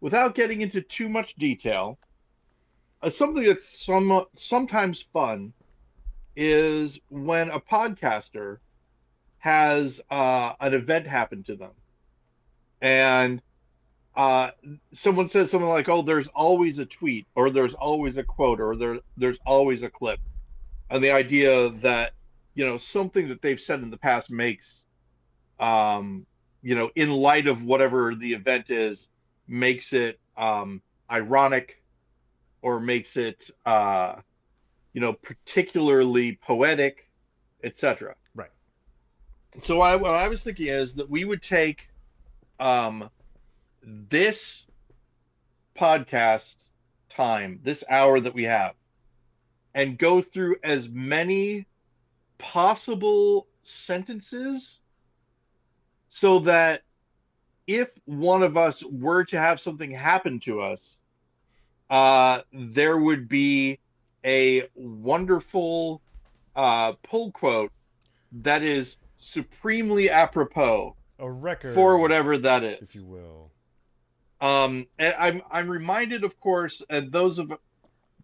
without getting into too much detail, something that's sometimes fun is when a podcaster has an event happen to them, and uh, someone says something like, "Oh, there's always a tweet, or there's always a quote, or there's always a clip," and the idea that something that they've said in the past makes in light of whatever the event is, makes it ironic or makes it particularly poetic, etc. Right. So what I was thinking is that we would take um, this podcast time, this hour that we have, and go through as many possible sentences so that if one of us were to have something happen to us, there would be a wonderful pull quote that is supremely apropos A record, for whatever that if is. you will. And I'm reminded, of course, and those of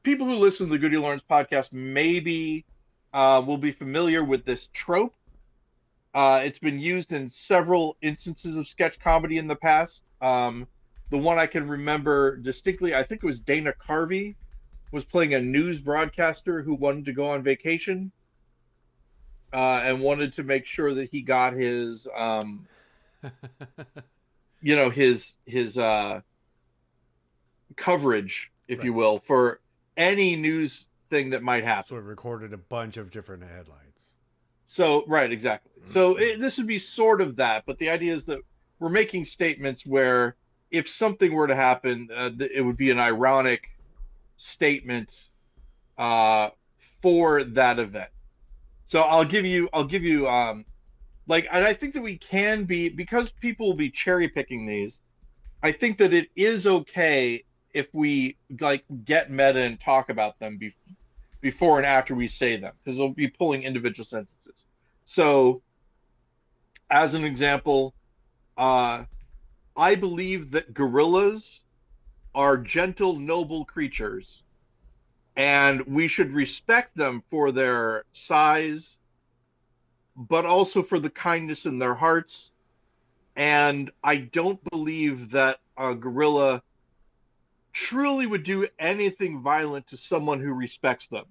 people who listen to the Goody Lawrence podcast maybe will be familiar with this trope. It's been used in several instances of sketch comedy in the past. The one I can remember distinctly, I think it was Dana Carvey, was playing a news broadcaster who wanted to go on vacation and wanted to make sure that he got his, his coverage, if Right. you will, for any news thing that might happen. So it recorded a bunch of different headlines. So, right, exactly. So this would be sort of that, but the idea is that we're making statements where if something were to happen, it would be an ironic statement uh, for that event. So I'll give you and I think that we can be, because people will be cherry picking these. I think that it is okay if we like get meta and talk about them before and after we say them, because they'll be pulling individual sentences. So, as an example, uh, I believe that gorillas are gentle, noble creatures, and we should respect them for their size, but also for the kindness in their hearts. And I don't believe that a gorilla truly would do anything violent to someone who respects them.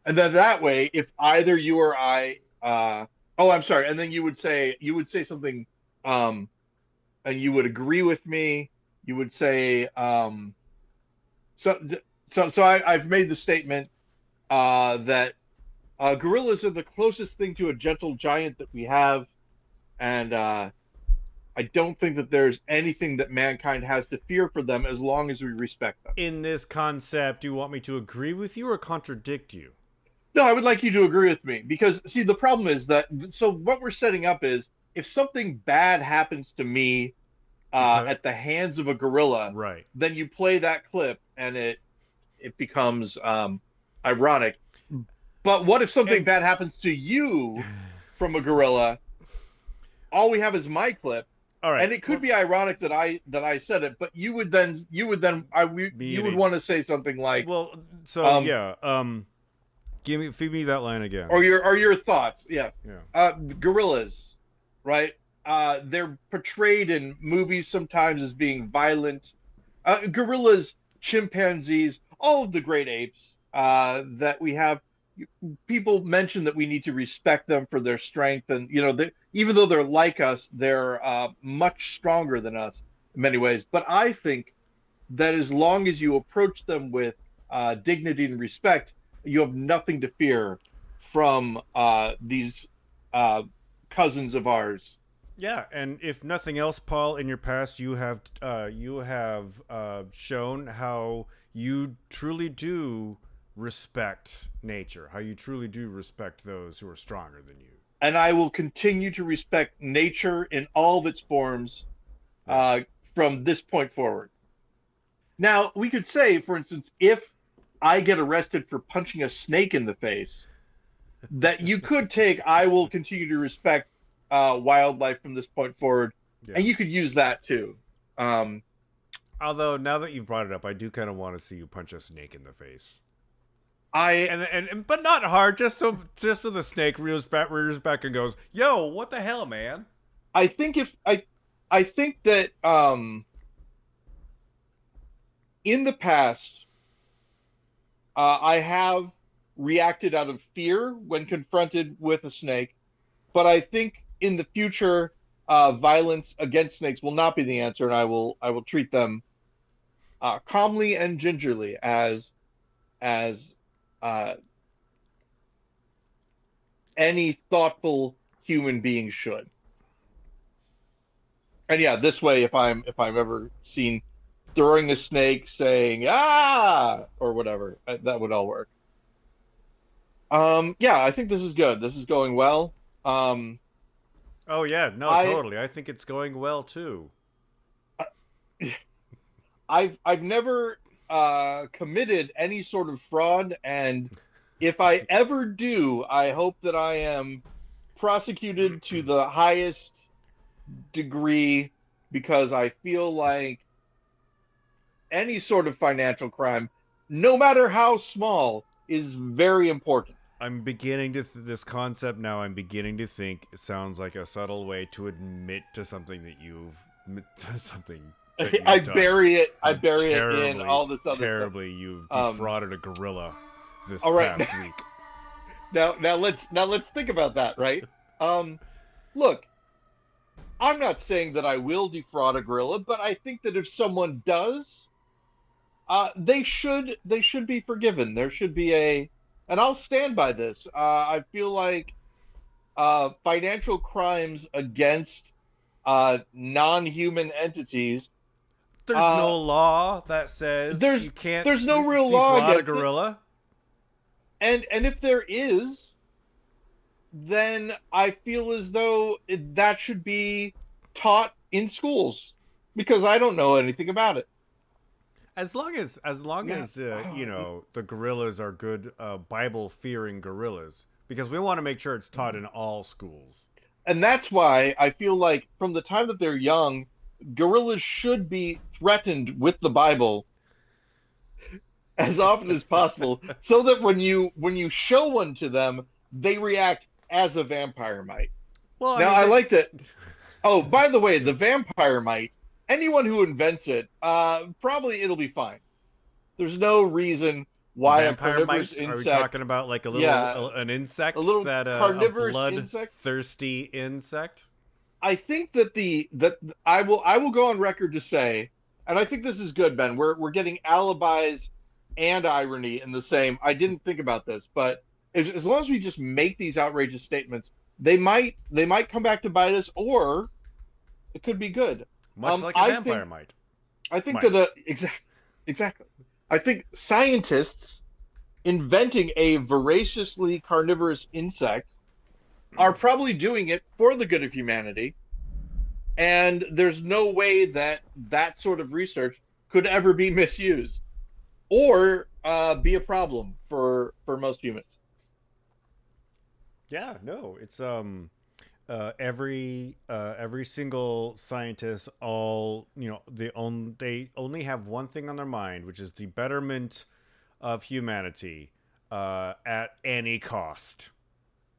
And then that way, if either you or I, oh, I'm sorry, and then you would say something, um, and you would agree with me. You would say, so, I've made the statement that gorillas are the closest thing to a gentle giant that we have, and I don't think that there's anything that mankind has to fear for them as long as we respect them. In this concept, do you want me to agree with you or contradict you? No, I would like you to agree with me because, see, the problem is that, so what we're setting up is if something bad happens to me Because at the hands of a gorilla, right. then you play that clip and it becomes ironic. But what if something And bad happens to you from a gorilla? All we have is my clip, all right. and it could be ironic that I said it, but you would then you would want to say something like, Well, so um, yeah. Feed me that line again. or your thoughts, yeah. Yeah. Gorillas, right? They're portrayed in movies sometimes as being violent. Gorillas, chimpanzees, all of the great apes that we have. People mention that we need to respect them for their strength, and even though they're like us, they're much stronger than us in many ways. But I think that as long as you approach them with dignity and respect, you have nothing to fear from these uh, cousins of ours. Yeah, and if nothing else, Paul, in your past, you have shown how you truly do respect nature, how you truly do respect those who are stronger than you. And I will continue to respect nature in all of its forms Yeah. from this point forward. Now, we could say, for instance, if I get arrested for punching a snake in the face, that you could take, I will continue to respect wildlife from this point forward Yeah. and you could use that too. Um, Although now that you've brought it up, I do kind of want to see you punch a snake in the face. I And but not hard, just so the snake rears back and goes, "Yo, what the hell, man?" I think if I think that in the past I have reacted out of fear when confronted with a snake, but I think in the future violence against snakes will not be the answer, and I will treat them calmly and gingerly as uh, any thoughtful human being should. And yeah, this way, if I'm ever seen throwing a snake, saying "ah" or whatever, that would all work. Yeah, I think this is good. This is going well. Um, Oh yeah, no, I totally. I think it's going well too. I've never committed any sort of fraud, and if I ever do, I hope that I am prosecuted to the highest degree, because I feel like any sort of financial crime, no matter how small, is very important. I'm beginning to this concept now. I'm beginning to think it sounds like a subtle way to admit to something that you've to something that I you've done. bury it. I How bury it in terribly, all this other stuff. terribly you've Um, defrauded a gorilla this all right, past week. now let's think about that, right? Um, Look, I'm not saying that I will defraud a gorilla, but I think that if someone does, they should be forgiven. There should be and I'll stand by this. I feel like financial crimes against non-human entities. There's Uh, no law that says there's you can't there's no real law defraud a against it, gorilla. and if there is, then I feel as though that should be taught in schools, because I don't know anything about it. As long Yeah. as the gorillas are good Bible fearing gorillas, because we want to make sure it's taught in all schools. And that's why I feel like from the time that they're young, gorillas should be threatened with the Bible as often as possible, so that when you show one to them, they react as a vampire might. Well, I Now, mean I they like that. Oh, by the way, the vampire might, anyone who invents it, probably it'll be fine. There's no reason why a vampire carnivorous mites. Are we talking insect, about like a little yeah, an a insect little that a carnivorous insect. bloodthirsty insect? I think that I will go on record to say, and I think this is good, Ben. We're getting alibis and irony in the same. I didn't think about this, but as long as we just make these outrageous statements, they might come back to bite us, or it could be good. Much like a I vampire think might. I think Might. that exactly. I think scientists inventing a voraciously carnivorous insect are probably doing it for the good of humanity, and there's no way that that sort of research could ever be misused or be a problem for most humans. Yeah, no, it's every single scientist, all they only have one thing on their mind, which is the betterment of humanity at any cost.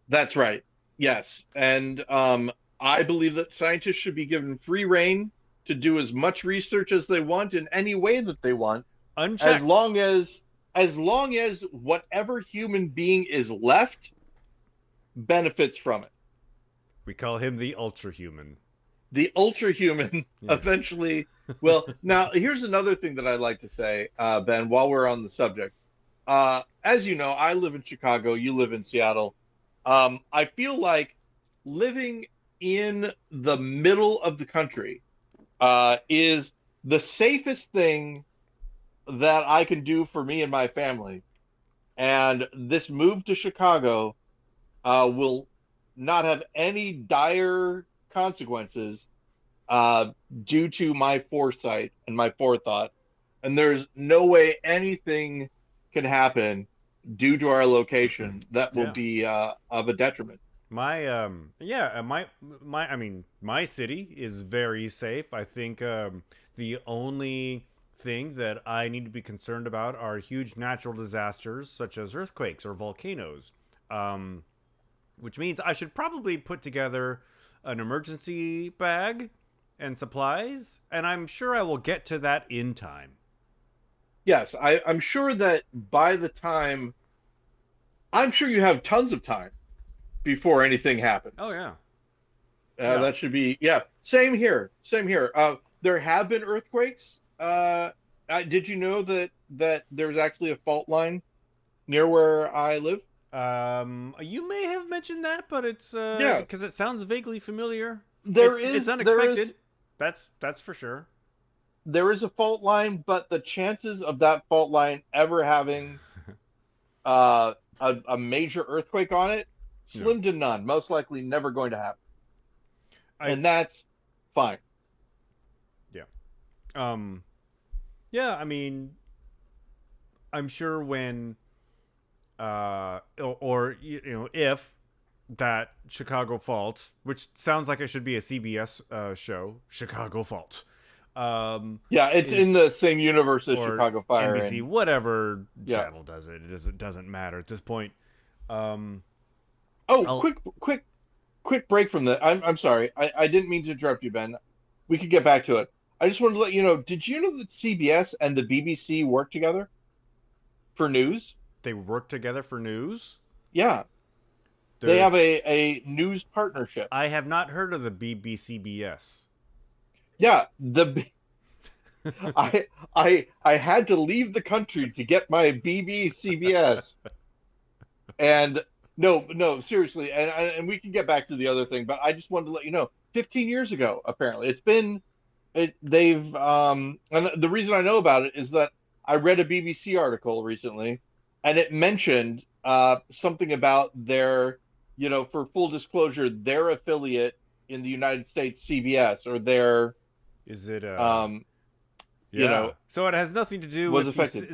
That's right. Yes, and I believe that scientists should be given free reign to do as much research as they want in any way that they want, as Unchecked. long as whatever human being is left benefits from it. We call him the ultra human. The ultra human Yeah. eventually. Well, now here's another thing that I'd like to say, Ben, while we're on the subject. As you know, I live in Chicago, you live in Seattle. I feel like living in the middle of the country is the safest thing that I can do for me and my family. And this move to Chicago will not have any dire consequences uh, due to my foresight and my forethought. And there's no way anything can happen due to our location that will Yeah. be of a detriment. I mean, my city is very safe. I think the only thing that I need to be concerned about are huge natural disasters such as earthquakes or volcanoes. Um, which means I should probably put together an emergency bag and supplies, and I'm sure I will get to that in time. Yes, I'm sure that by the time, I'm sure you have tons of time before anything Oh happens. yeah, yeah. That should be, yeah. Same here. Same here. There have been earthquakes. Did you know that there's actually a fault line near where I live? You may have mentioned that, but it's Yeah, because it sounds vaguely familiar. there It's is there is unexpected. That's for sure. there is a fault line, but the chances of that fault line ever having a major earthquake on it, Yeah, slim to none. Most likely never going to happen, I and that's fine. yeah. Um, yeah. I mean, I'm sure when or you know if that Chicago Fault, which sounds like it should be a CBS show, Chicago Fault, Yeah, it's in is the same universe as or Chicago Fire, NBC, and whatever yeah. channel does it. It doesn't matter at this point. Um, Oh, I'll quick break from that. I'm sorry. I didn't mean to interrupt you, Ben. We could get back to it. I just wanted to let you know, did you know that CBS and the BBC work together for news? They work together for news. Yeah. They have There's a news partnership. I have not heard of the BBCBS. Yeah, I had to leave the country to get my BBCBS. And no, seriously, and we can get back to the other thing, but I just wanted to let you know, 15 years ago, apparently, they've and the reason I know about it is that I read a BBC article recently, and it mentioned something about their, for full disclosure, their affiliate in the United States, CBS, or their Is it um, you yeah. know, So it has nothing to do was with the affected.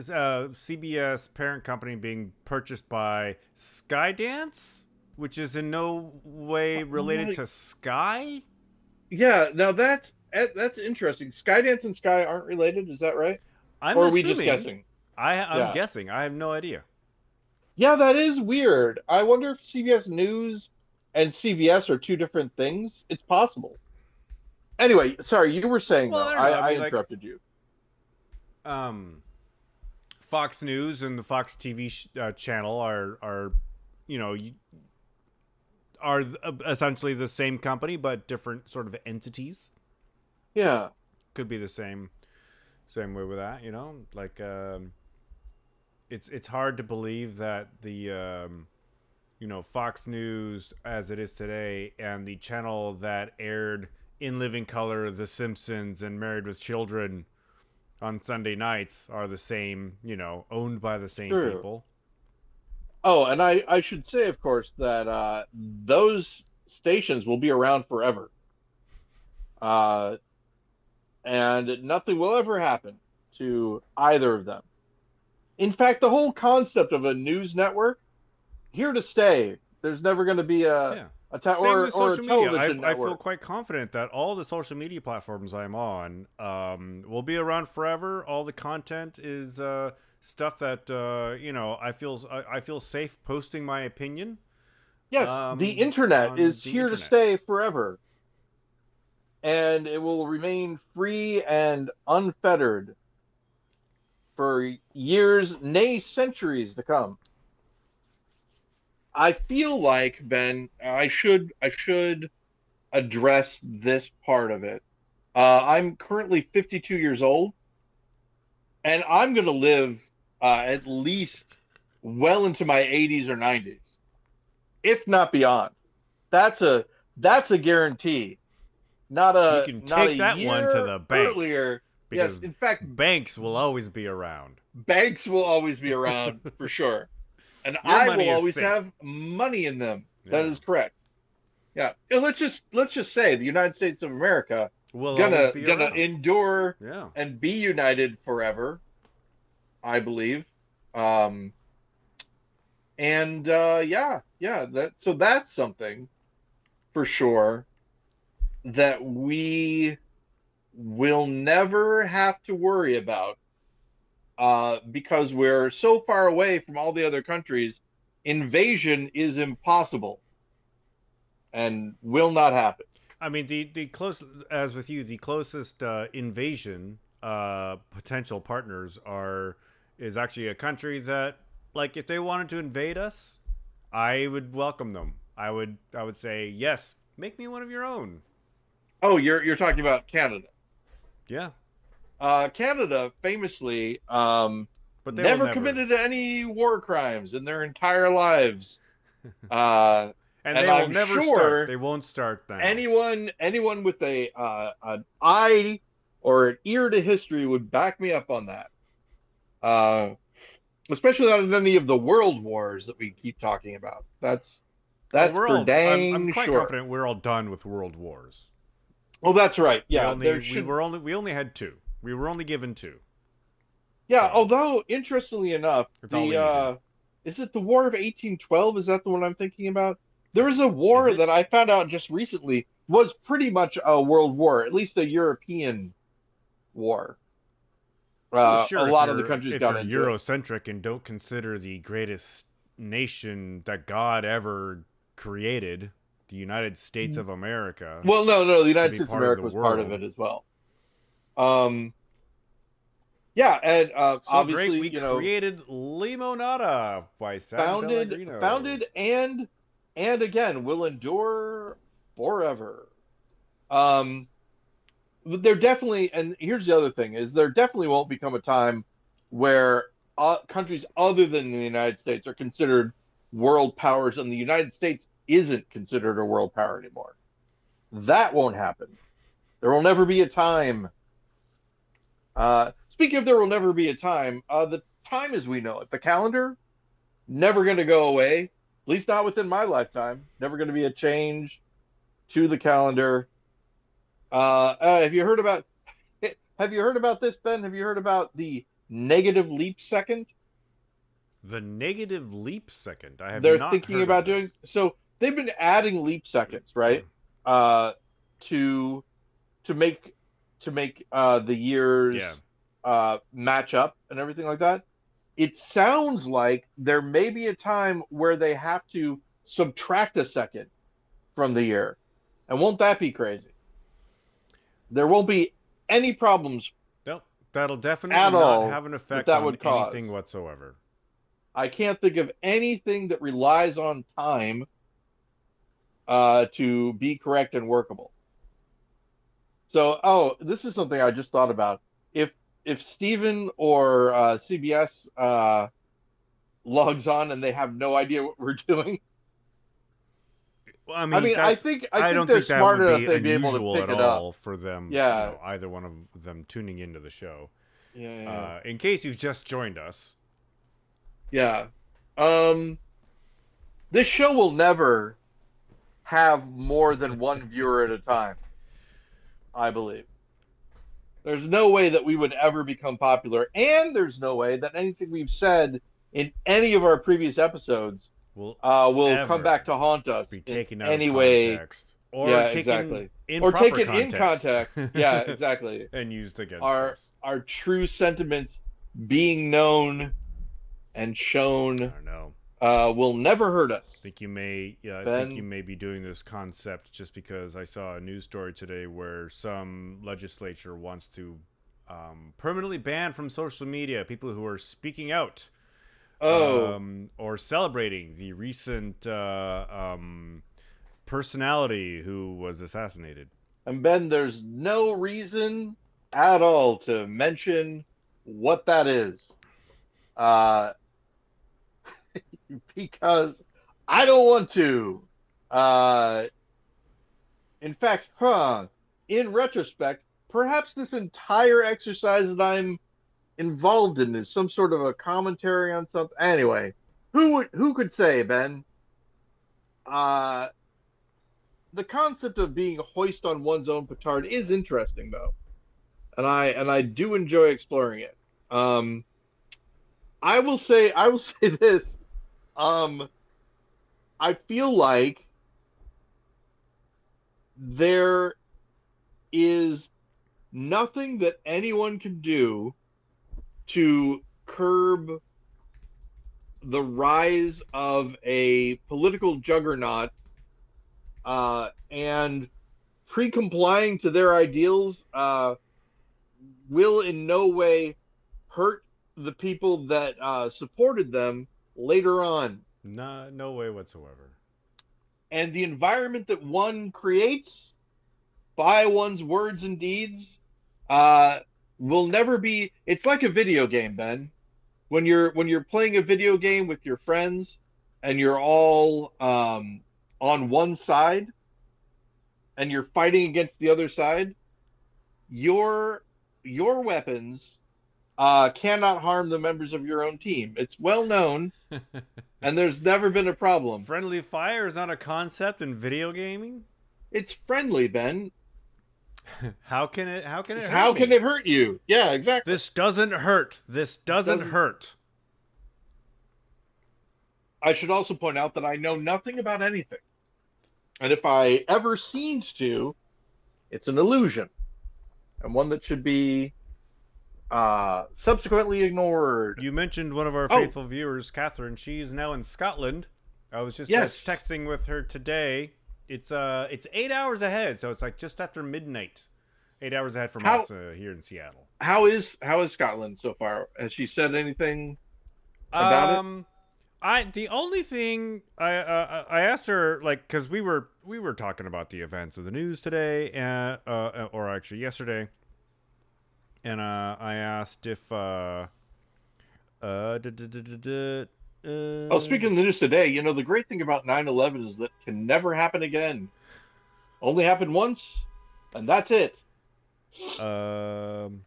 CBS parent company being purchased by Skydance, which is in no way related Like, to Sky. yeah, now that's interesting. Skydance and Sky aren't related, is that right? I'm Or are we just assuming. guessing? I'm Yeah. guessing. I have no idea. Yeah, that is weird. I wonder if CBS News and CBS are two different things. It's possible. Anyway, sorry, you were saying Well, though. I don't know. I I mean, like, interrupted you. um, Fox News and the Fox TV channel are you know are essentially the same company but different sort of entities. Yeah. Could be the same way with that. Like it's hard to believe that the Fox News as it is today and the channel that aired In Living Color, The Simpsons, and Married with Children on Sunday nights are the same, owned by the same True. people. Oh, and I should say, of course, that those stations will be around forever. Uh, and nothing will ever happen to either of them. In fact, the whole concept of a news network, here to stay. There's never going to be Yeah. Same with or a social media. television I feel network. quite confident that all the social media platforms I'm on will be around forever. All the content is stuff that I feel safe posting my opinion Yes, the internet on is the here to internet. stay forever, and it will remain free and unfettered for years, nay, centuries to come. I feel like, Ben, I should address this part of it. I'm currently 52 years old, and I'm going to live at least well into my 80s or 90s, if not beyond. That's a that's a guarantee. Not You a can not a take that one to year the bank earlier. Yes, because in fact, banks will always be around. banks will always be around for sure, and Your I will money is always safe. have money in them. That Yeah. is correct. Yeah. And let's just say the United States of America Will always gonna be gonna around. endure Yeah. and be united forever, I believe. Um, and yeah, yeah, that's something for sure that we will never have to worry about, because we're so far away from all the other countries. Invasion is impossible and will not happen. I mean, the close as with you, the closest invasion potential partners are is actually a country that, like, if they wanted to invade us, I would welcome them. I would say yes, make me one of your own. Oh, you're talking about Canada. Yeah, Canada famously but they will never never, committed any war crimes in their entire lives. Uh, and and they will I'm never start. sure They won't start now. anyone with a an eye or an ear to history would back me up on that. Uh, Especially not in any of the world wars that we keep talking about. Oh, That's we're for all. I'm dang quite sure. confident we're all done with world wars. Well, that's right. We Yeah, only there we should. were only we only had two. We were only given two, Yeah, so although interestingly enough, that's all the we needed. is it the War of 1812? Is that the one I'm thinking about? There was a Is war it? that I found out just recently was pretty much a world war, at least a European war. Well, A sure. lot of the countries If got you're into it. Eurocentric and don't consider the greatest nation that God ever created, the United States of America, Well, no, the to United be States of part of America the was part of world, it as well. Um, yeah, and so great obviously, we created Limonada by San Pellegrino. founded and again will endure forever. Um, there definitely, and here's the other thing: is there definitely won't become a time where countries other than the United States are considered world powers, and the United States isn't considered a world power anymore. That won't happen. There will never be a time. Speaking of, there will never be a time. The time as we know it, the calendar, never going to go away. At least not within my lifetime. Never going to be a change to the calendar. Have you heard about? Have you heard about this, Ben? Have you heard about the negative leap second? The negative leap second. I have They're not thinking heard of about doing. this. So they've been adding leap seconds, right? Uh, to to make the Yeah. years match up and everything like that. It sounds like there may be a time where they have to subtract a second from the year. And won't that be crazy? There won't be any problems Nope. That'll definitely at not all have an that effect that on would anything cause. whatsoever. I can't think of anything that relies on time to be correct and workable. So, oh, this is something I just thought about. If Steven or CBS logs on and they have no idea what we're doing, Well, I I mean mean, that I I think don't they're think that smart would enough be they'd be able to unusual pick at it up. all for them. Yeah, Either one of them tuning into the show. yeah. In case you've just joined us, Yeah. Um, this show will never have more than one viewer at a time, I believe. There's no way that we would ever become popular, and there's no way that anything we've said in any of our previous episodes will will come back ever to haunt us be in taken out of any way. context or Yeah, taken exactly. in Or take proper it in context context. Yeah, exactly. and used against Our us. true sentiments being known and I shown don't know. will never hurt us. Think you may yeah, I think you Ben, may be doing this concept just because I saw a news story today where some legislature wants to permanently ban from social media people who are speaking out oh, or celebrating the recent personality who was assassinated. and Ben, there's no reason at all to mention what that is. Uh, because I don't want to. Uh, in fact, in retrospect, perhaps this entire exercise that I'm involved in is some sort of a commentary on something. Anyway, who could say, Ben? Uh, the concept of being hoist on one's own petard is interesting, though, and I do enjoy exploring it. I will say this. Um, I feel like there is nothing that anyone can do to curb the rise of a political juggernaut and pre-complying to their ideals will in no way hurt the people that supported them later on. No, no way whatsoever. And the environment that one creates by one's words and deeds uh, will never be. It's like a video game, Ben. When you're playing a video game with your friends and you're all on one side and you're fighting against the other side, your your weapons cannot harm the members of your own team. It's well known, and there's never been a problem. Friendly fire is not a concept in video gaming. It's friendly, Ben. How can it? How can it? How hurt can me? it hurt you? Yeah, exactly. This doesn't hurt. This doesn't hurt. I should also point out that I know nothing about anything, and if I ever seemed to, it's an illusion, and one that should be subsequently ignored. You mentioned one of our Oh, faithful viewers, Catherine. She's now in Scotland. I was just yes. texting with her today. It's 8 hours ahead, so it's like just after midnight. 8 hours ahead from How us here in Seattle. how is Scotland so far? Has she said anything about it? The only thing I asked her, like, because we were talking about the events of the news today, and or actually yesterday, and I asked if Oh, speaking of the news today, the great thing about 9/11 is that it can never happen again. Only happened once, and that's it. um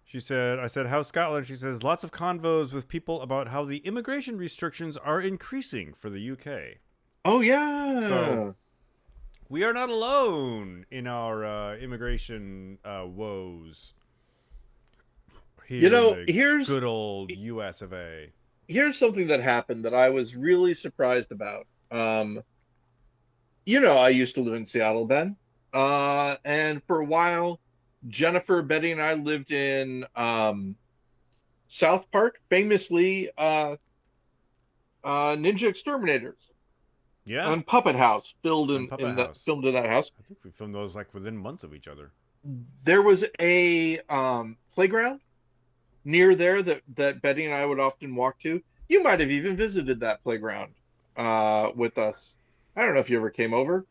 she said, I said, how's Scotland? She says, lots of convos with people about how the immigration restrictions are increasing for the UK. Oh yeah. So we are not alone in our immigration woes here in the here's good old US of A. here's something that happened that I was really surprised about. I used to live in Seattle, Ben. And for a while, Jennifer, Betty, and I lived in South Park, famously Ninja Exterminators Yeah, and Puppet House, and Puppet House. filmed in that house. I think we filmed those like within months of each other. There was a playground near there that Betty and I would often walk to. You might have even visited that playground with us. I don't know if you ever came over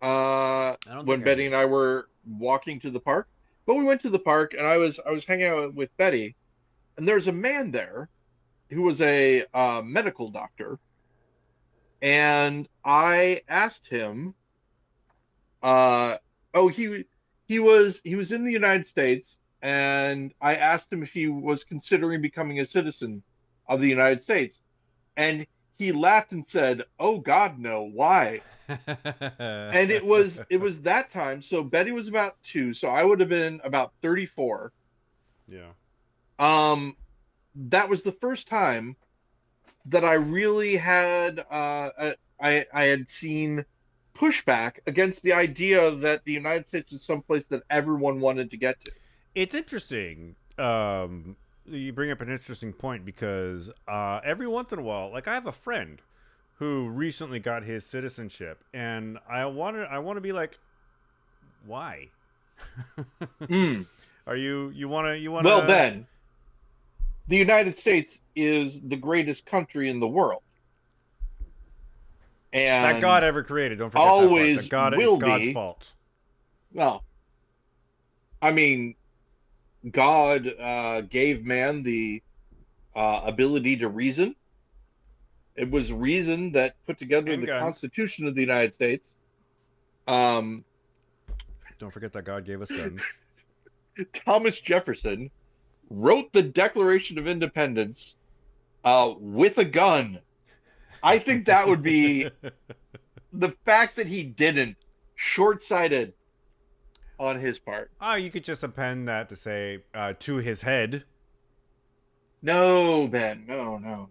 I don't when think I Betty did. and I were walking to the park. But we went to the park, and I was hanging out with Betty, and there's a man there who was a medical doctor, and I asked him. Oh, he was in the United States, and I asked him if he was considering becoming a citizen of the United States, and he laughed and said, "Oh God, no! Why?" And it was that time. So Betty was about 2, so I would have been about 34. Yeah. Um, that was the first time that I really had I had seen pushback against the idea that the United States was someplace that everyone wanted to get to. It's interesting. You bring up an interesting point because every once in a while, like I have a friend who recently got his citizenship, and I want to be like, why? Mm. Are you want Well, to? Ben, the United States is the greatest country in the world, That God and ever created. Don't forget that part. always That God, it's will God's be. fault. Well, I mean, God gave man the ability to reason. It was reason that put together And the guns. Constitution of the United States. Um, Don't forget that God gave us guns. Thomas Jefferson wrote the Declaration of Independence with a gun. I think that would be the fact that he didn't, short-sighted on his part. Oh, you could just append that to say to his head. No, Ben, no, no.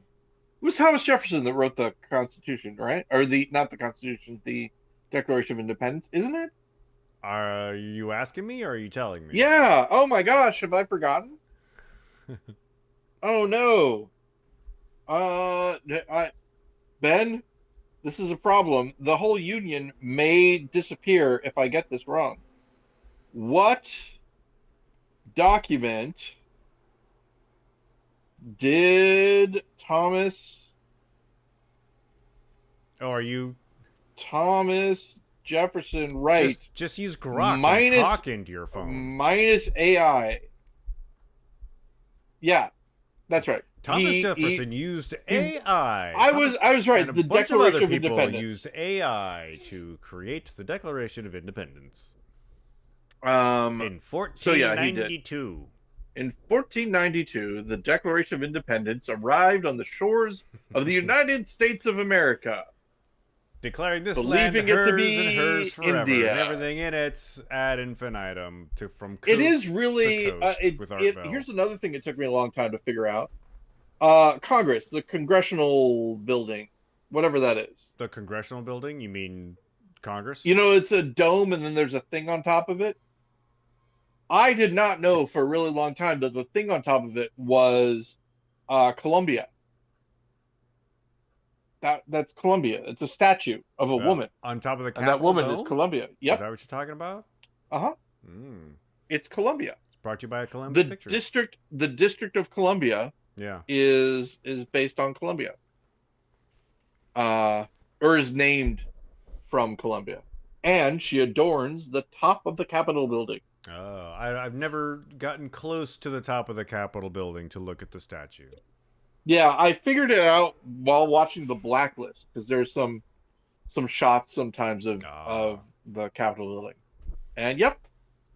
was Thomas Jefferson that wrote the Constitution, right? Or the not the Constitution, the Declaration of Independence, isn't it? Are you asking me or are you telling me? Yeah. Oh my gosh, have I forgotten? Oh no. I Ben, this is a problem. The whole Union may disappear if I get this wrong. What document did Oh, are you Thomas Jefferson write just use Grok and minus talk into your phone? minus AI? Yeah, that's right. Thomas Jefferson used He AI. I was right. And a The bunch of other Declaration of people Independence. used AI to create the Declaration of Independence Um, in so yeah, he did. 1492. In 1492, the Declaration of Independence arrived on the shores of the United States of America, Declaring this land believing it to hers and hers be forever, and India. everything in it ad infinitum, from It coast is to really coast with Art it. Bell. Here's another thing it took me a long time to figure out. Congress, the Congressional Building, whatever that is. The Congressional Building? You mean Congress? You know, it's a dome and then there's a thing on top of it. I did not know for a really long time that the thing on top of it was Columbia. That's Columbia. It's a statue of a woman, On top of the and that Capitol woman is Dome? Columbia. Is Yep. that what you're talking about? Uh-huh. Mm. It's Columbia. It's brought to you by Columbia Pictures. The district of Columbia Yeah. is based on Columbia. Or is named from Columbia. And she adorns the top of the Capitol building. I've never gotten close to the top of the Capitol building to look at the statue. Yeah, I figured it out while watching the Blacklist because there's some shots sometimes of the Capitol building. And yep,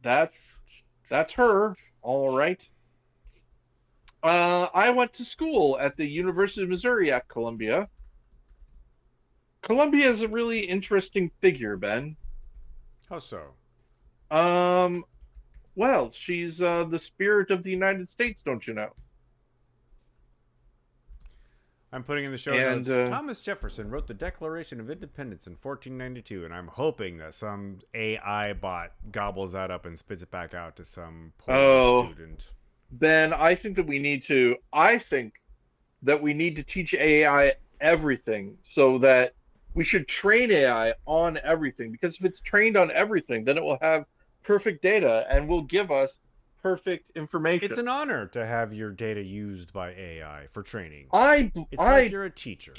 that's her. All right. I went to school at the University of Missouri at Columbia. Columbia is a really interesting figure, Ben. How so? Well, she's the spirit of the United States, don't you know? I'm putting in the show And notes. Thomas Jefferson wrote the Declaration of Independence in 1492, and I'm hoping that some AI bot gobbles that up and spits it back out to some poor student. Ben, I think that we need to. I think that we need to teach AI everything so that we should train AI on everything. Because if it's trained on everything, then it will have perfect data and will give us perfect information. It's an honor to have your data used by AI for training. It's I like you're a teacher.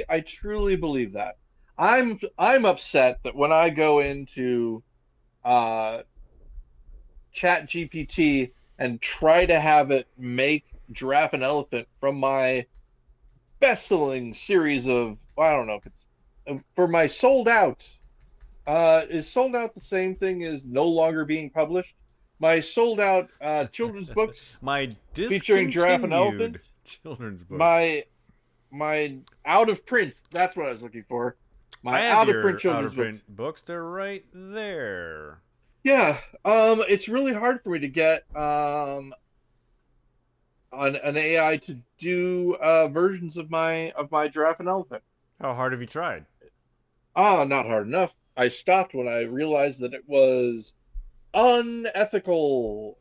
I truly believe that. I'm upset that when I go into Chat GPT and try to have it make Giraffe and Elephant from my best-selling series of, well, I don't know if it's for my sold out. Is sold out the same thing as no longer being published? My sold out children's books my featuring Giraffe and Elephant. Children's books. My out of print. That's what I was looking for. My out of print children's books. They're right there. Yeah. It's really hard for me to get an AI to do versions of my Giraffe and Elephant. How hard have you tried? Not hard enough. I stopped when I realized that it was unethical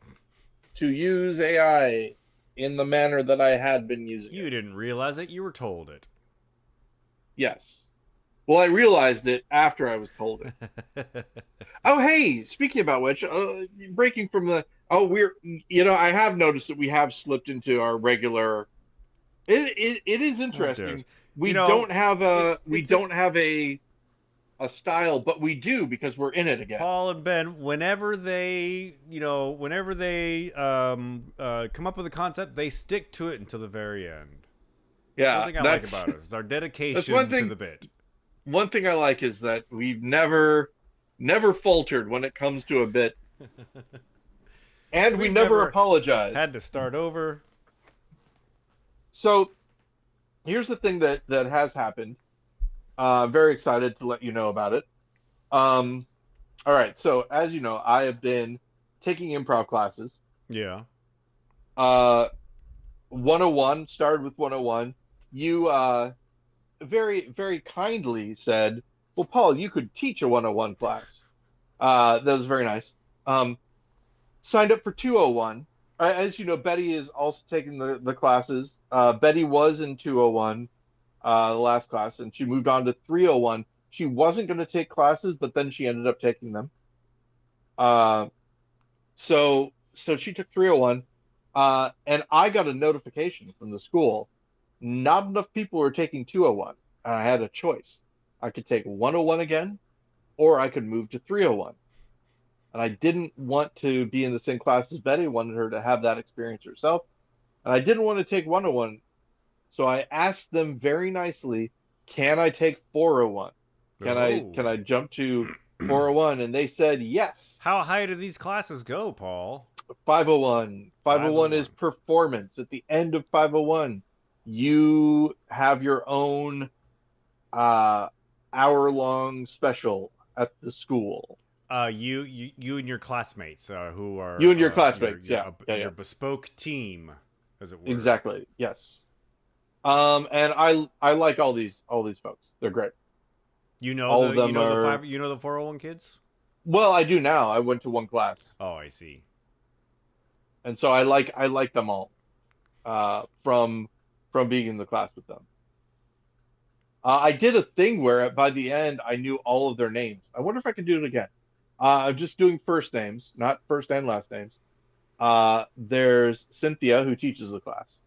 to use AI in the manner that I had been using it. You didn't realize it. You were told it. Yes. Well, I realized it after I was told it. Oh, hey, speaking about which, breaking from the, I have noticed that we have slipped into our regular. It is interesting. We don't have a style, but we do because we're in it again. Paul and Ben, whenever they come up with a concept, they stick to it until the very end. Yeah, one thing I like about us is our dedication to the bit. One thing I like is that we've never faltered when it comes to a bit, and we never apologize. Had to start over. So, here's the thing that has happened. Very excited to let you know about it. All right. So, as you know, I have been taking improv classes. Yeah. 101 started with 101, you very, very kindly said, "Well, Paul, you could teach a 101 class." That was very nice. Um, Signed up for 201. As you know, Betty is also taking the classes. Betty was in 201, the last class, and she moved on to 301. She wasn't going to take classes, but then she ended up taking them. Uh, so she took 301, and I got a notification from the school. Not enough people were taking 201, and I had a choice. I could take 101 again, or I could move to 301. And I didn't want to be in the same class as Betty. I wanted her to have that experience herself, and I didn't want to take 101. So I asked them very nicely, "Can I take 401? Can Oh. I jump to 401?" And they said yes. How high do these classes go, Paul? 501. 501 is 501. performance. At the end of 501, you have your own uh, hour-long special at the school. You and your classmates, who You are and your classmates. Yeah, yeah, yeah. your bespoke team, as it were. Exactly. Yes. And I like all these folks. They're great. All of them are. You know the 401 kids? Well, I do now. I went to one class, Oh, I see. and so I like them all. From being in the class with them. I did a thing where by the end I knew all of their names. I wonder if I can do it again. I'm just doing first names, not first and last names. There's Cynthia who teaches the class.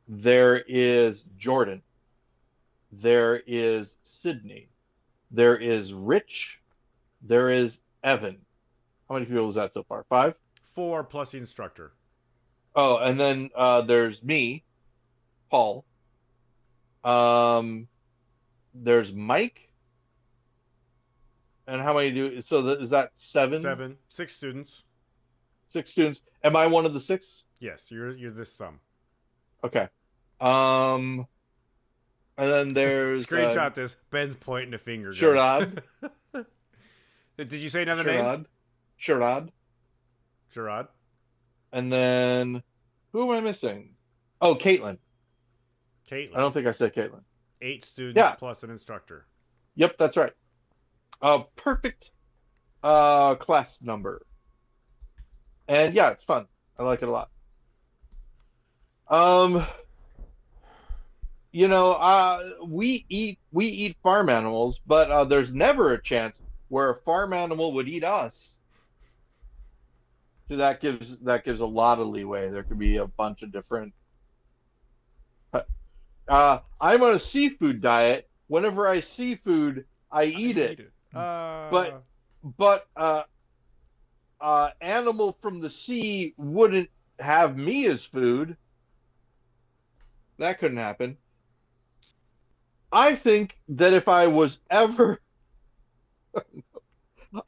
There is Jordan. There is Sydney. There is Rich. There is Evan. How many people is that so far? 5? 4 plus the instructor. Oh, and then there's me, Paul. There's Mike. And how many do so is that 7? 7. 6 students. 6 students. Am I one of the 6? Yes, you're this thumb. Okay. Um and then there's Screenshot this. Ben's pointing a finger. Sherrod. Did you say another name? Sherrod. Sherrod. And then who am I missing? Oh, Caitlin. Caitlin. I don't think I said Caitlin. 8 students Yeah. plus an instructor. Yep, that's right. Perfect class number. And yeah, it's fun. I like it a lot. Um, we eat farm animals, but there's never a chance where a farm animal would eat us. So that gives a lot of leeway. There could be a bunch of different. I'm on a seafood diet. Whenever I see food, I eat it. But animal from the sea wouldn't have me as food. That couldn't happen. I think that if I was ever,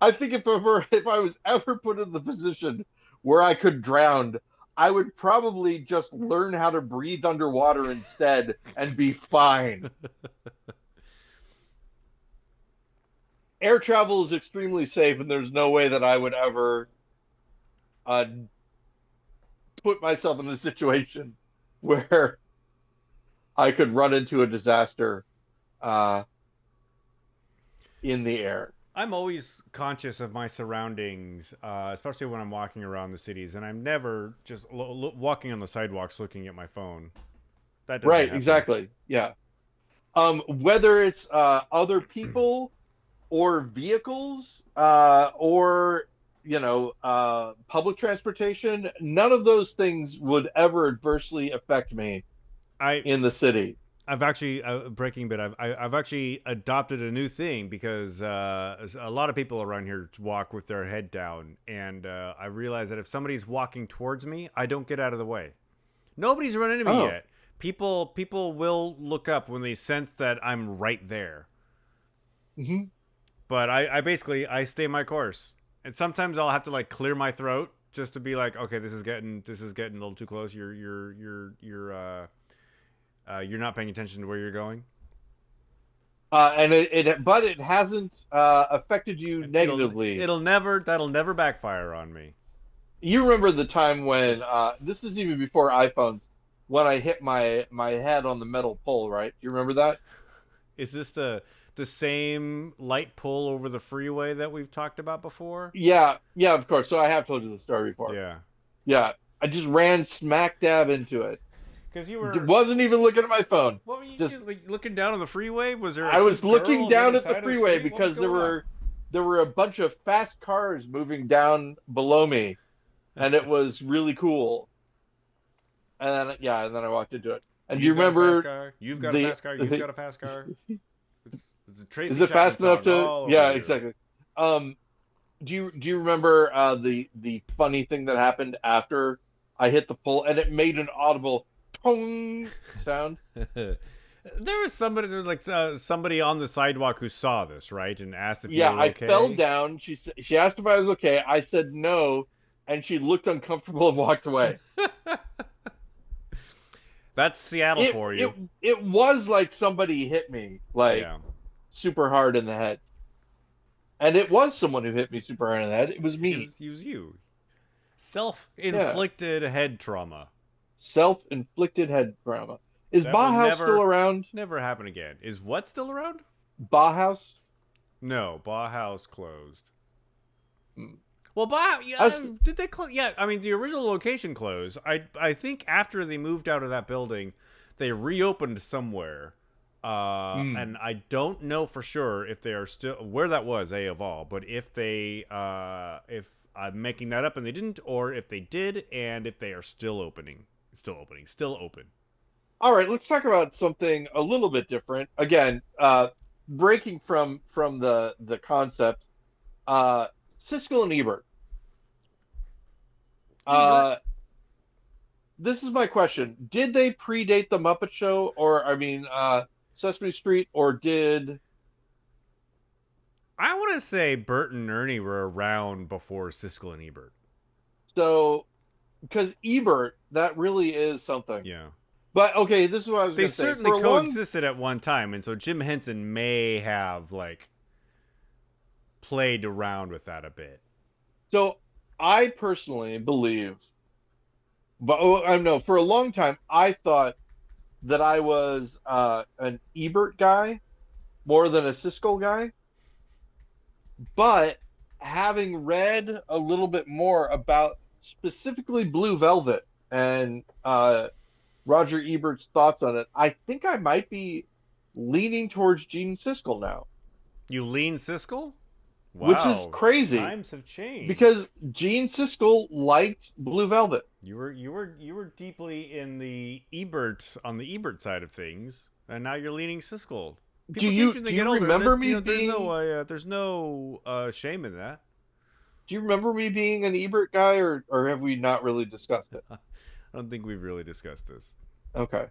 I think if I was ever put in the position where I could drown, I would probably just learn how to breathe underwater instead and be fine. Air travel is extremely safe, and there's no way that I would ever put myself in a situation where I could run into a disaster in the air. I'm always conscious of my surroundings, especially when I'm walking around the cities, and I'm never just walking on the sidewalks looking at my phone. That doesn't Right, happen. exactly. Yeah. Whether it's other people or vehicles or public transportation, none of those things would ever adversely affect me in the city. I've actually breaking bit. I've actually adopted a new thing because a lot of people around here walk with their head down, and I realize that if somebody's walking towards me, I don't get out of the way. Nobody's run into me yet. People will look up when they sense that I'm right there. Mm-hmm. But I basically stay my course, and sometimes I'll have to like clear my throat just to be like, okay, this is getting a little too close. You're not paying attention to where you're going. And it hasn't affected you negatively. That'll never backfire on me. You remember the time when this is even before iPhones, when I hit my head on the metal pole. Right? Do you remember that? Is this the same light pole over the freeway that we've talked about before? Yeah, yeah, of course. So I have told you the story before. Yeah. Yeah, I just ran smack dab into it. Because you were, Wasn't even looking at my phone. what were you Just like, looking down on the freeway? Was there a I was cute girl looking on the down other at the side of the freeway street? What was because going on? there were a bunch of fast cars moving down below me, and it was really cool. And then yeah, and then I walked into it. And do you You've got a fast remember car. You've got a the, fast car. You've the got a fast car. It's a is Tracy it Chapman fast enough song to? all over Yeah, you. exactly. Um, do you remember the funny thing that happened after I hit the pole and it made an audible tong sound? There was like somebody on the sidewalk who saw this, right, and asked if you Yeah, were I fell okay. down. She asked if I was okay. I said no, and she looked uncomfortable and walked away. That's Seattle It for it you. it was like somebody hit me like Yeah, super hard in the head. And it was someone who hit me super hard in the head. It was me. it was you. Yeah. Self-inflicted head trauma. Self-inflicted head trauma. Is That will Bauhaus still around? never happen again. Is what still around? Bauhaus? No, Bauhaus closed. Hmm. Well, Bauhaus, I yeah, was, did they close? Yeah, I mean the original location closed. I think after they moved out of that building, they reopened somewhere. hmm. And I don't know for sure if they are still where that was, A of all, but if I'm making that up and they didn't, or if they did, and if they are still open. All right, let's talk about something a little bit different. Again, breaking from the concept. Uh, Siskel and Ebert. Ebert. Uh, this is my question. Did they predate the Muppet Show, or I mean, Sesame Street, or did I want to say Bert and Ernie were around before Siskel and Ebert. so? Because Ebert, that really is something. Yeah. But okay, this is what I was They going to say. certainly For a long, coexisted at one time, and so Jim Henson may have like played around with that a bit. so I personally believe, but oh, I know for a long time I thought that I was an Ebert guy more than a Siskel guy. But having read a little bit more about specifically Blue Velvet and Roger Ebert's thoughts on it, I think I might be leaning towards Gene Siskel now, You lean Siskel? which is Wow, crazy times have changed. because Gene Siskel liked Blue Velvet. You were deeply in the Ebert on the Ebert side of things, and now you're leaning Siskel. Do People change you when they do get you older. remember me There's no shame in that. do you remember me being an Ebert guy, or have we not really discussed it? I don't think we've really discussed this. Okay.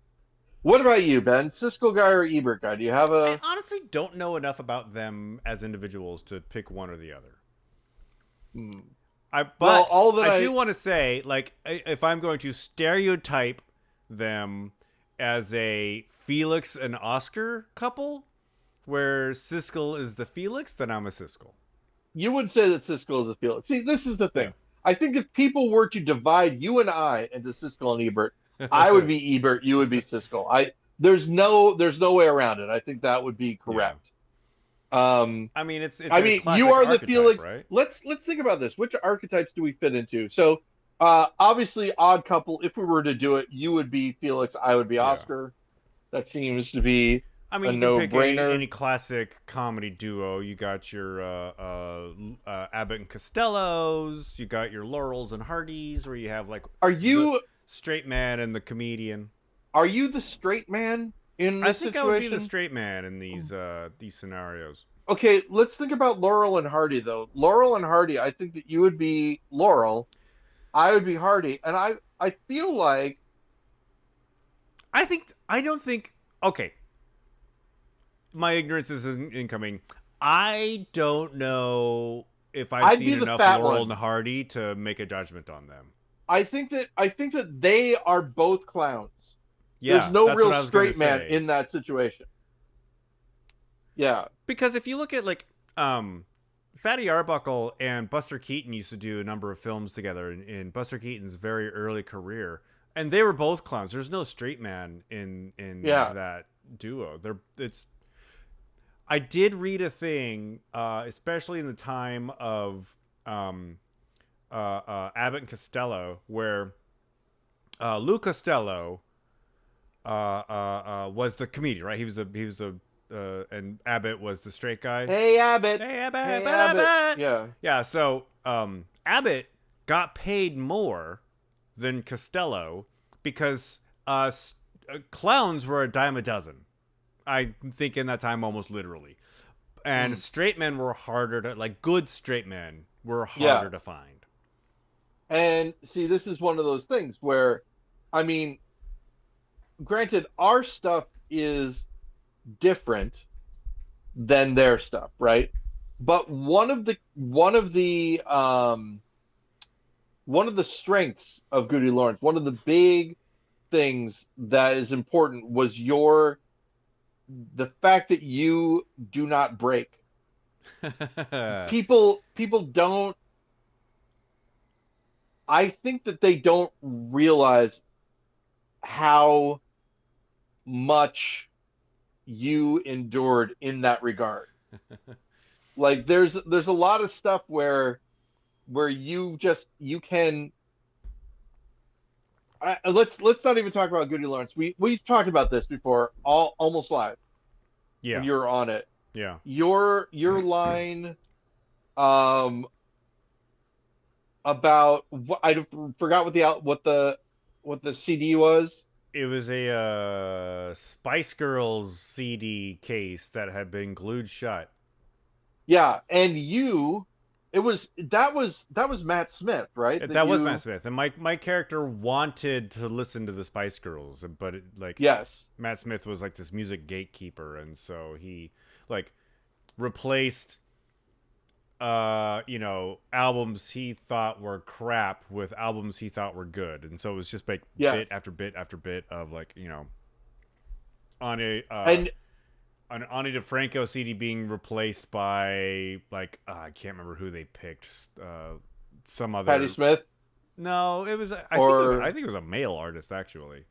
What about you, Ben? Siskel guy or Ebert guy? Do you have I a honestly don't know enough about them as individuals to pick one or the other. hmm. Well, But all that I do want to say, like, if I'm going to stereotype them as a Felix and Oscar couple, where Siskel is the Felix, then I'm a Siskel. You would say that Siskel is a Felix. See, this is the Yeah. thing. I think if people were to divide you and I into Siskel and Ebert, I would be Ebert, you would be Siskel. There's no way around it. I think that would be Yeah. correct. Um, I mean, it's I a mean, you classic are the archetype, Felix. right? Let's think about this. Which archetypes do we fit into? So, obviously, odd couple. If we were to do it, you would be Felix, I would be Yeah. Oscar. That seems to be I mean, a you can pick any no-brainer. classic comedy duo. You got your Abbott and Costellos. You got your Laurels and Hardys, where you have like Are the you straight man and the comedian. are you the straight man in I this think I would be the situation? straight man in these scenarios. Okay, let's think about Laurel and Hardy though. Laurel and Hardy, I think that you would be Laurel, I would be Hardy, and I feel like I don't think. Okay, my ignorance is incoming. I don't know if I've I'd be seen the enough fat Laurel one. and Hardy to make a judgment on them. I think that they are both clowns. There's Yeah, no that's what real I was gonna straight man say. in that situation. Yeah. Because if you look at like Fatty Arbuckle and Buster Keaton used to do a number of films together in Buster Keaton's very early career, And they were both clowns. There's no straight man in Yeah. that duo. It's. I did read a thing, especially in the time of Abbott and Costello, where Lou Costello was the comedian, right? He was the and Abbott was the straight guy. Hey Abbott. Hey Abbott, Hey Abbott, Abbott. Abbott. Yeah. Yeah. So Abbott got paid more than Costello because clowns were a dime a dozen. I think in that time almost literally, and straight men were harder to good. Straight men were harder to find. And see, this is one of those things where, I mean, granted, our stuff is different than their stuff, right? But one of the strengths of GudeLaurance, one of the big things that is important was the fact that you do not break. People don't. I think that they don't realize how much you endured in that regard. Like there's a lot of stuff where you can. Let's not even talk about GudeLaurance. We've talked about this before, almost live. Yeah. When you were on it. Yeah. Your line, about I forgot what the CD was. It was a Spice Girls CD case that had been glued shut. Yeah, and that was Matt Smith, right? That was Matt Smith, and my character wanted to listen to the Spice Girls, but yes, Matt Smith was like this music gatekeeper, and so he replaced albums he thought were crap with albums he thought were good, and so it was just bit after bit after bit of on a an Ani DeFranco CD being replaced by I can't remember who they picked, some other Patti Smith. No, it was I think it was a male artist actually.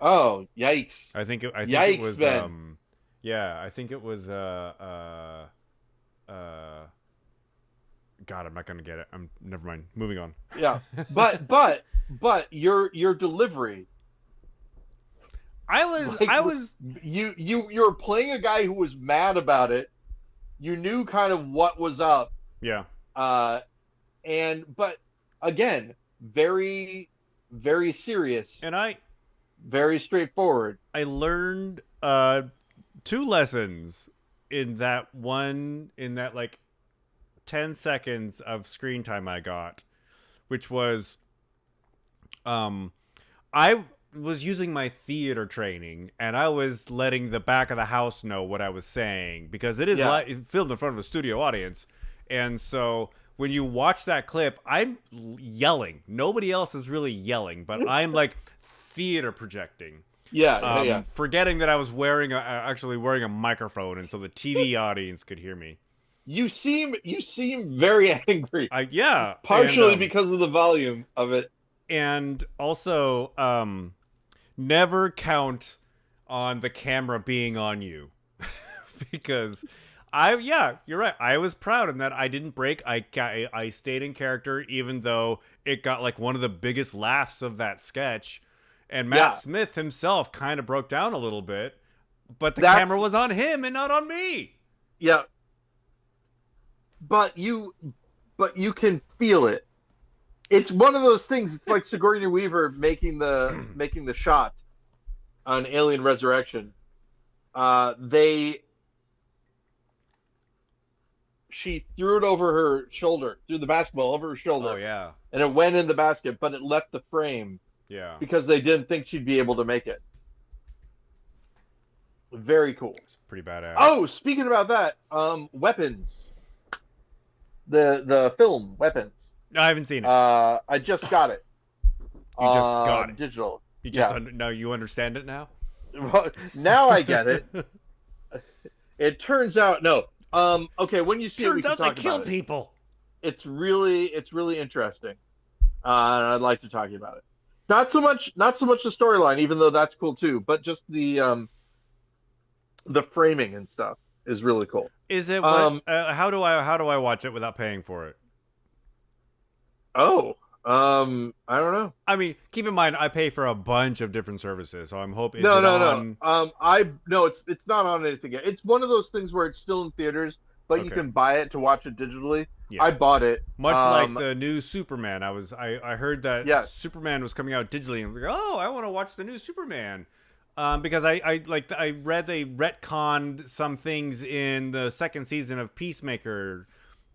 Oh, yikes! I think it was Ben. yeah, I think it was God, I'm not gonna get it. Never mind. Moving on. Yeah, but your delivery. I was you were playing a guy who was mad about it. You knew kind of what was up. Yeah. But again, very, very serious. And very straightforward. I learned 2 lessons in that 10 seconds of screen time I got, which was I was using my theater training and I was letting the back of the house know what I was saying, because it is filmed in front of a studio audience. And so when you watch that clip, I'm yelling. Nobody else is really yelling, but I'm theater projecting. Yeah. Forgetting that I was actually wearing a microphone, and so the TV audience could hear me. You seem very angry. Partially because of the volume of it. And also, never count on the camera being on you, because you're right. I was proud in that I didn't break. I stayed in character, even though it got one of the biggest laughs of that sketch. And Matt Smith himself kind of broke down a little bit, but the camera was on him and not on me. Yeah. But you can feel it. It's one of those things. It's like Sigourney Weaver making the shot on Alien Resurrection. She threw it over her shoulder, threw the basketball over her shoulder. Oh yeah. And it went in the basket, but it left the frame. Yeah. Because they didn't think she'd be able to make it. Very cool. It's pretty badass. Oh, speaking about that, Weapons. The film Weapons. No, I haven't seen it. I just got it. You just got it. Digital. You just no, you understand it now? Now I get it. It turns out no. Okay, when you see it, we can talk about it. Turns out they kill people. It's really interesting. And I'd like to talk to you about it. not so much the storyline, even though that's cool too, but just the framing and stuff is really cool. Is it what? Um, How do I watch it without paying for it? oh, I don't know. I mean, keep in mind I pay for a bunch of different services, so I'm hoping is No, it no, no. on? I no, it's not on anything yet. It's one of those things where it's still in theaters, but you Okay, can buy it to watch it digitally. yeah. I bought it. Much like the new Superman, I heard that Yes, Superman was coming out digitally, and I'm like, oh, I want to watch the new Superman. Because I read they retconned some things in the second season of Peacemaker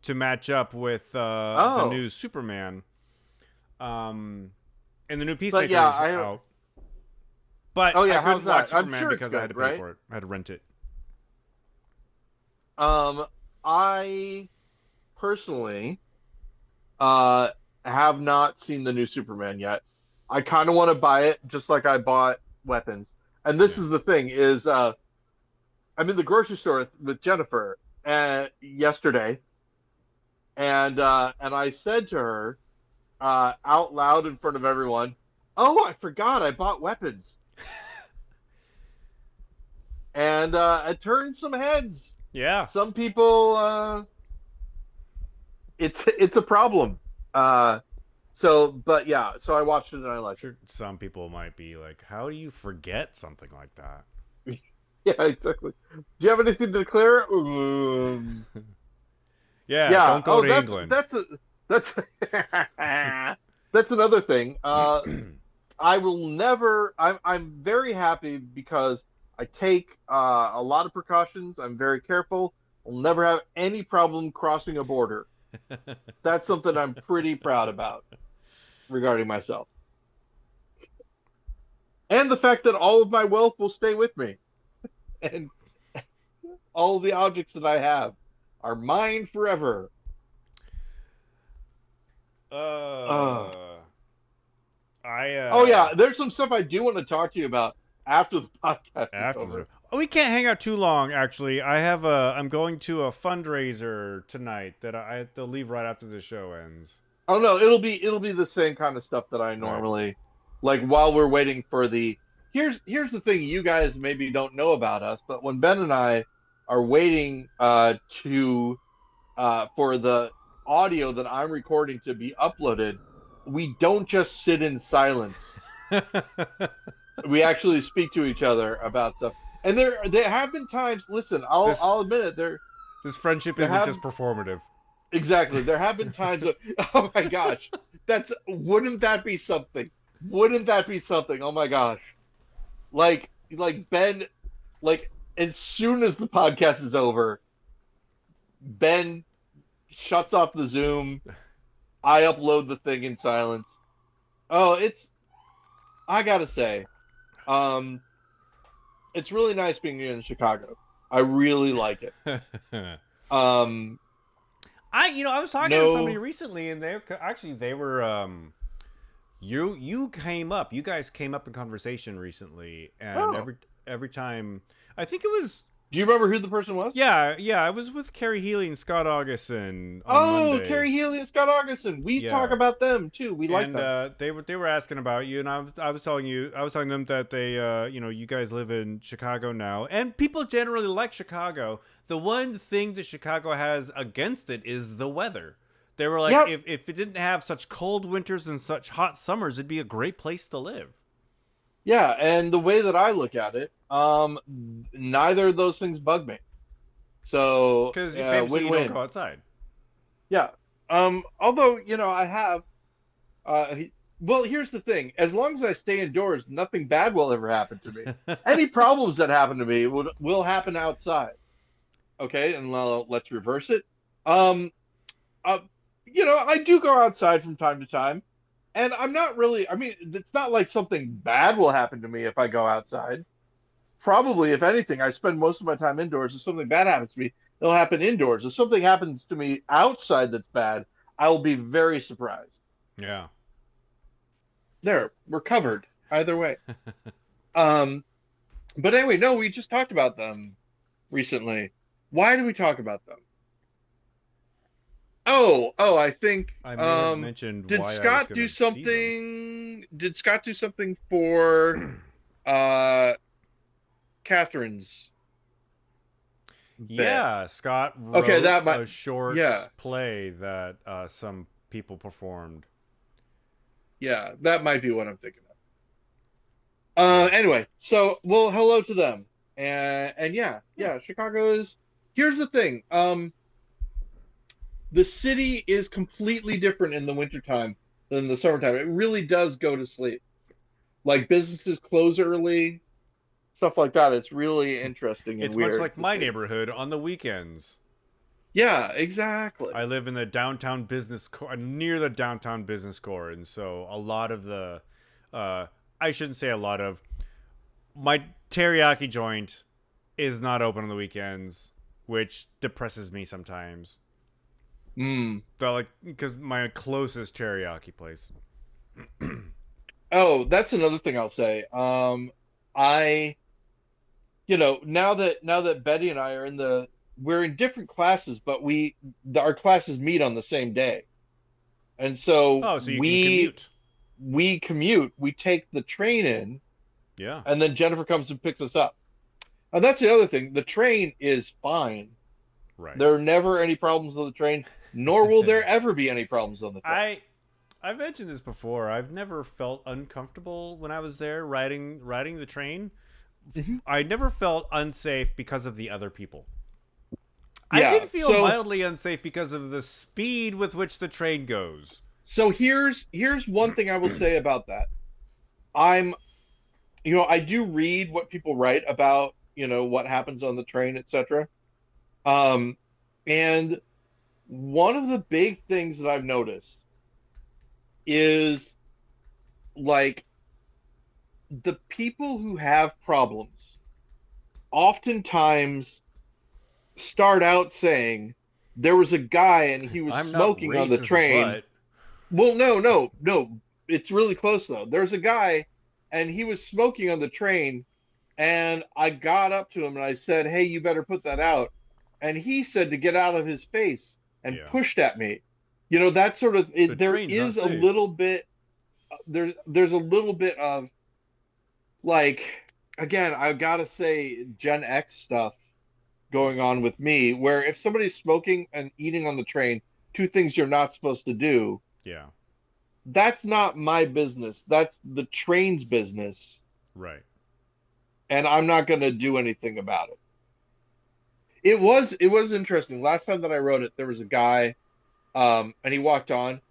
to match up with the oh, new Superman. And the new but Peacemaker yeah, is out. But oh I yeah, how's couldn't watch that? I'm Superman sure it's because I had good, to pay right? for it. I had to rent it. Um, I personally uh have not seen the new Superman yet. I kind of want to buy it, just like I bought Weapons. And this Yeah. is the thing: is I'm in the grocery store with Jennifer yesterday, and I said to her out loud in front of everyone, "Oh, I forgot I bought Weapons," and it turned some heads. Yeah. Some people, it's a problem. Uh, but yeah, so I watched it and I I'm liked it. sure some people might be like, how do you forget something like that? Yeah, exactly. Do you have anything to declare? Yeah, Yeah. don't go Oh, to England. that's that's another thing. I will never. I'm very happy because I take a lot of precautions. I'm very careful. I'll never have any problem crossing a border. That's something I'm pretty proud about regarding myself, and the fact that all of my wealth will stay with me, and all the objects that I have are mine forever. Uh, uh, I oh yeah, there's some stuff I do want to talk to you about after the podcast is after the over. oh, we can't hang out too long. Actually, I'm going to a fundraiser tonight that I have to leave right after the show ends. Oh no, it'll be the same kind of stuff that I All right. normally like while we're waiting for the here's the thing you guys maybe don't know about us, but when Ben and I are waiting to for the audio that I'm recording to be uploaded, we don't just sit in silence. We actually speak to each other about stuff. And there have been times, listen, this I'll admit it, this friendship there isn't have just performative. exactly. There have been times of, oh my gosh, that's wouldn't that be something? Wouldn't that be something? Oh my gosh. Like Ben, like as soon as the podcast is over, Ben shuts off the Zoom. I upload the thing in silence. Oh, I gotta say, um, it's really nice being in Chicago. I really like it. Um, I was talking to somebody no, recently, and they were you came up. You guys came up in conversation recently, and oh, every time I think it was do you remember who the person was? yeah, I was with Carrie Healy and Scott Augustin on Oh, Monday. Carrie Healy and Scott Augustin. We talk Yeah, about them too. We like and them. they were asking about you, and I was telling them that they you guys live in Chicago now, and people generally like Chicago. The one thing that Chicago has against it is the weather. They were like, Yep. if it didn't have such cold winters and such hot summers, it'd be a great place to live. Yeah, and the way that I look at it, neither of those things bug me. So, Because famously, you don't go win-win. outside. Yeah. Although, I have well, here's the thing. As long as I stay indoors, nothing bad will ever happen to me. Any problems that happen to me will happen outside. Okay, and let's reverse it. Um, uh, I do go outside from time to time, and I'm not really. I mean, it's not like something bad will happen to me if I go outside. Probably, if anything, I spend most of my time indoors. If something bad happens to me, it'll happen indoors. If something happens to me outside that's bad, I will be very surprised. Yeah. There, we're covered either way. Um, but anyway, no, we just talked about them recently. Why do we talk about them? I think I may have mentioned did why I was Scott going do to see them. something did Scott do something for uh Catherine's bit? Yeah, Scott Okay, wrote that might, a short yeah. play that some people performed. Yeah, that might be what I'm thinking of. Yeah. Anyway, so well, hello to them. And yeah, Yeah. yeah, Chicago is, here's the thing. The city is completely different in the wintertime than the summertime. It really does go to sleep. Like businesses close early, stuff like that. It's really interesting and It's much weird like to my see. neighborhood on the weekends. Yeah, exactly. I live in the downtown business core, near the downtown business core, and so a lot of the, uh, I shouldn't say a lot of, my teriyaki joint is not open on the weekends, which depresses me sometimes. Mm. So like, because my closest teriyaki place. Oh, that's another thing I'll say. I, now that Betty and I are we're in different classes, but our classes meet on the same day. And so Oh, so you can commute. we commute, we take the train in, Yeah. and then Jennifer comes and picks us up. And that's the other thing. The train is fine. Right. There are never any problems on the train, nor will there ever be any problems on the train. I I've mentioned this before. I've never felt uncomfortable when I was there riding the train. Mhm. I never felt unsafe because of the other people. I Yeah. did feel So mildly unsafe because of the speed with which the train goes. here's one thing I will say about that. I'm I do read what people write about, what happens on the train, etc. Um, and one of the big things that I've noticed is like the people who have problems oftentimes start out saying there was a guy and he was I'm not smoking on the racist, train. but Well, no, no, no. It's really close though. There's a guy and he was smoking on the train, and I got up to him and I said, "Hey, you better put that out." And he said to get out of his face and yeah, pushed at me. That sort of the there train's not is a safe. little bit, there's a little bit of like, again, I gotta say Gen X stuff going on with me, where if somebody's smoking and eating on the train, two things you're not supposed to do, Yeah, that's not my business. That's the train's business, right. and I'm not going to do anything about it. It was interesting. Last time that I wrote it, there was a guy, and he walked on,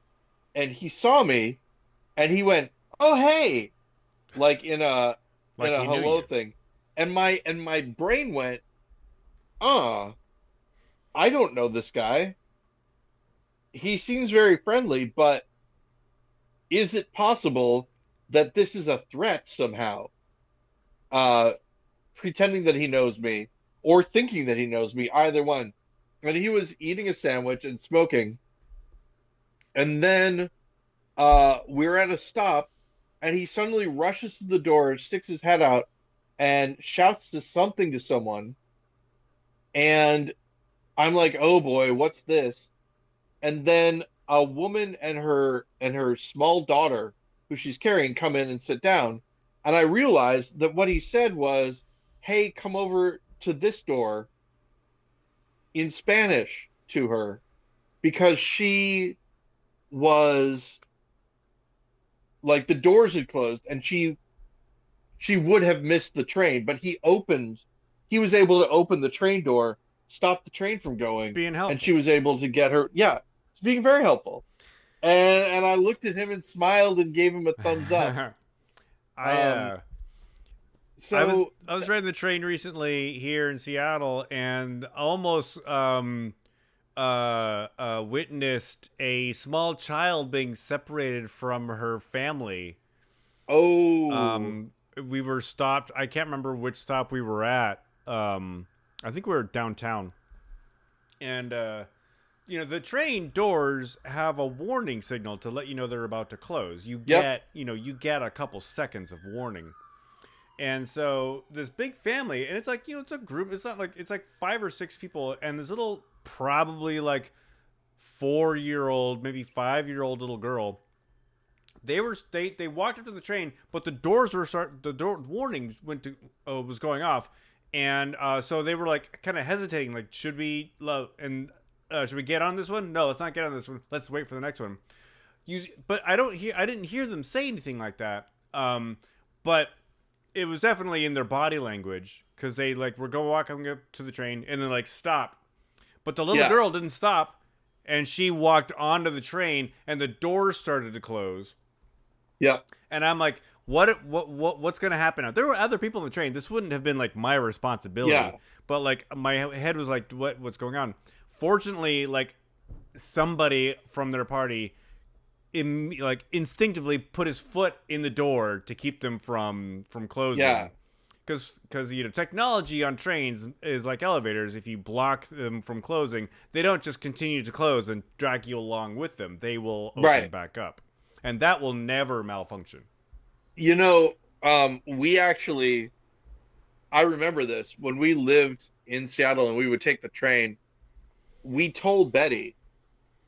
and he saw me, and he went, "Oh, hey," like in Like a he knew hello you. thing, and my brain went, "Ah, I don't know this guy. He seems very friendly, but is it possible that this is a threat somehow?" Uh, Pretending that he knows me or thinking that he knows me, either one. And he was eating a sandwich and smoking. And then we're at a stop, and he suddenly rushes to the door, sticks his head out, and shouts something to someone. And I'm like, oh boy, what's this? And then a woman and her small daughter, who she's carrying, come in and sit down. And I realized that what he said was, "Hey, come over to this door," in Spanish to her, because she was like, the doors had closed and she would have missed the train, but he was able to open the train door, stop the train from It's going, being and she helpful. was able to get her. Yeah, it's being very helpful. And I looked at him and smiled and gave him a thumbs up. I Um, I was so I was riding the train recently here in Seattle and almost witnessed a small child being separated from her family. oh, We were stopped. I can't remember which stop we were at. I think we were downtown, and the train doors have a warning signal to let you know they're about to close. yep, You get a couple seconds of warning. And so this big family, and it's like, it's a group. It's not like, it's like 5 or 6 people, and this little, probably like 4-year-old, maybe 5-year-old little girl. They walked up to the train, but the doors were the door warning was going off, and so they were like kind of hesitating, like should we get on this one? No, let's not get on this one. Let's wait for the next one. But I didn't hear them say anything like that. But it was definitely in their body language, because they like were walking up to the train and then like stopped. But the little girl didn't stop, and she walked onto the train, and the doors started to close. Yeah. And I'm like, what's going to happen now? There were other people on the train. This wouldn't have been like my responsibility. Yeah. But like my head was like, what's going on? Fortunately, like somebody from their party instinctively put his foot in the door to keep them from closing. Yeah. Because technology on trains is like elevators. If you block them from closing, they don't just continue to close and drag you along with them. They will open back up. And that will never malfunction. You know, I remember this when we lived in Seattle and we would take the train. We told Betty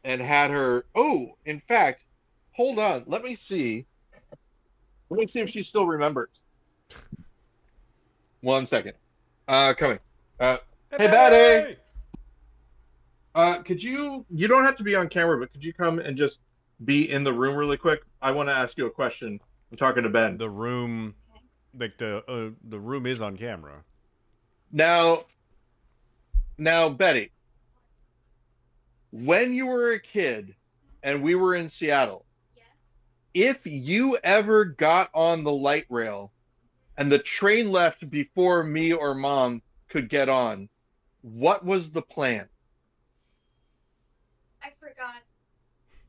and had her. Oh, in fact, hold on. Let me see if she still remembers. 1 second. Coming. Hey, Betty. Could you don't have to be on camera, but could you come and just be in the room really quick? I want to ask you a question. I'm talking to Ben. The room, like the room is on camera. Now, Betty, when you were a kid and we were in Seattle, if you ever got on the light rail and the train left before me or Mom could get on, what was the plan? I forgot.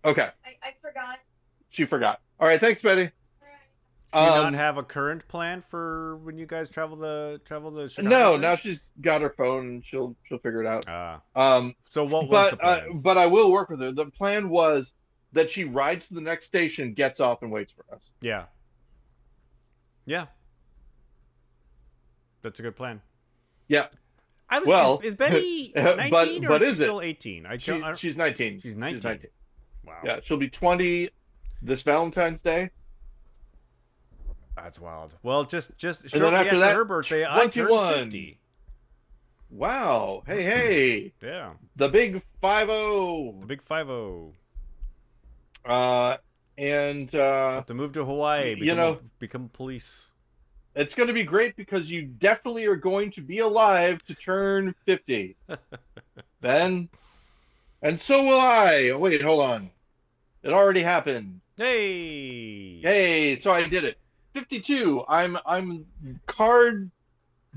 Okay. I forgot. She forgot. All right. Thanks, Betty. Do you not have a current plan for when you guys travel the Chicago No, trip? now she's got her phone and she'll figure it out. So what was the plan? But I will work with her. The plan was that she rides to the next station, gets off, and waits for us. Yeah. Yeah. That's a good plan. Yeah. Is Betty 19 or is she still 18? She's 19. She's 19. Wow. Yeah, she'll be 20 this Valentine's Day. That's wild. Well, just shortly after her birthday, 21. I turned 50. Wow. Hey. Yeah. The big 5-0. The big 5-0. And have to move to Hawaii. Become police. It's going to be great because you definitely are going to be alive to turn 50, Ben. And so will I. Wait, hold on. It already happened. Hey, so I did it. 52. I'm card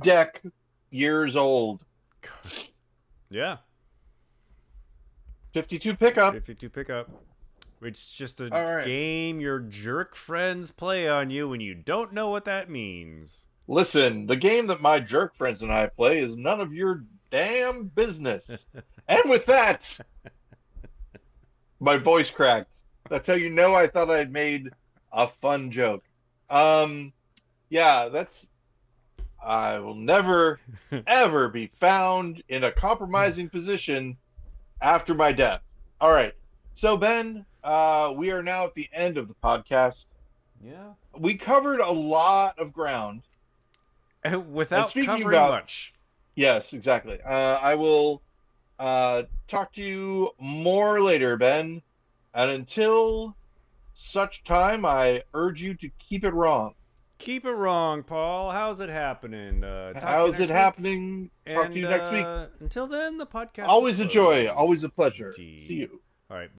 deck years old. Yeah. 52 pickup. 52 pickup. It's just a game your jerk friends play on you when you don't know what that means. Listen, the game that my jerk friends and I play is none of your damn business. And with that, my voice cracked. That's how you know I thought I'd made a fun joke. Yeah, I will never, ever be found in a compromising position after my death. All right. So, Ben, we are now at the end of the podcast. Yeah. We covered a lot of ground. Without covering much. Yes, exactly. I will talk to you more later, Ben. And until such time, I urge you to keep it wrong. Keep it wrong, Paul. How's it happening? How's it happening? Talk to you next week. Until then, the podcast. Always a joy. Always a pleasure. See you. All right.